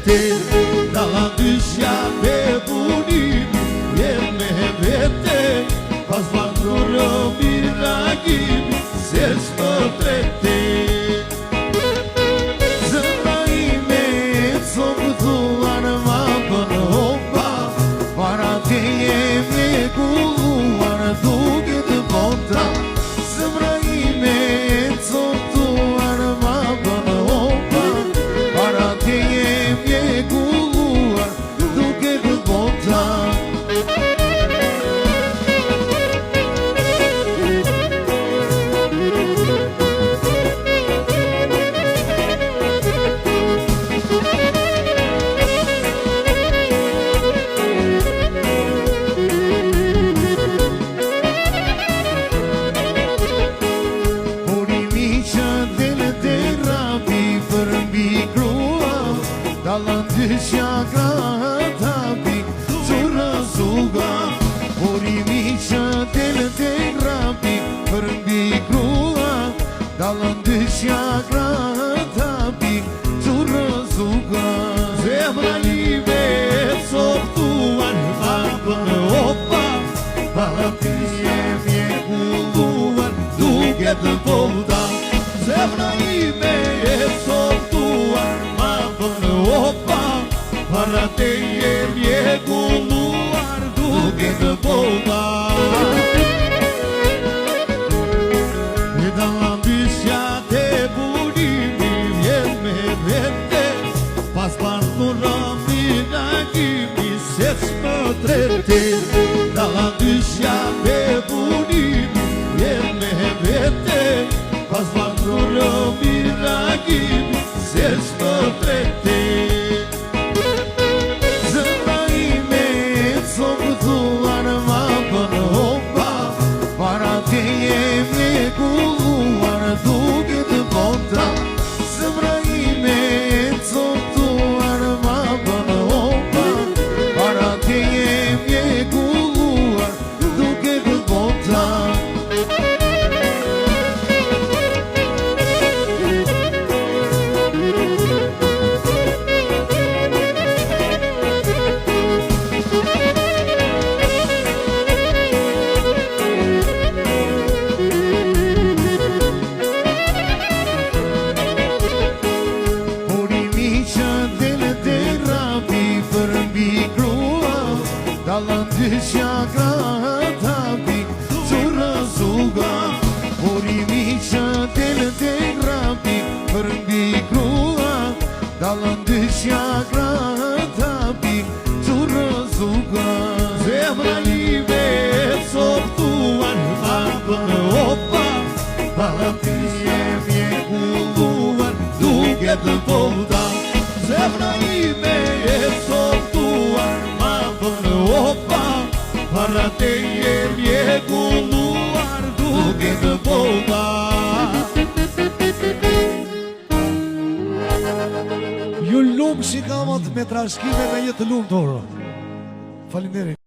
trete Dalla dyshja me bunim Jem me vete Pas bandurë miragim Se s'më trete Zëmra ime Co këtuar ma për hopa Para te jemi gulluar duke të bota Zëmra ime Co këtuar ma për hopa Para te jemi gulluar duke të bota Dallën dyshja grata pik Zurë zuga Urimi që delë të grapi Për mbi grua Dallën dyshja grata pik Zurë zuga Zemra ime softuan Hapën opa Para ti jemi kulluan Duke të volta Zemra ime softuan Opa, para te jemi e kulluar duke të volta E dalla dyshja te bunimi vjen me vete Pas bandurë miragimi se s'më trete Dalla dyshja te bunimi vjen me vete Pas bandurë miragimi se s'më trete Para te jemi kulluar duke të bota Zëmra ime coptuar ma bën hopa Para te jemi kulluar duke të bota Dallën dyshja grata pik Zurë zuga Urimi që delë të grapi Për mbi grua Dallën dyshja grata pik Zurë zuga Zemra ime softuan Hapën opa Para ti jemi e kulluar Duke të volta Zemra ime softuan Opa, para te jemi e kulluar duke të volta Ju lumë si kamat me trashkime me jetë lumë toro. Faleminderit.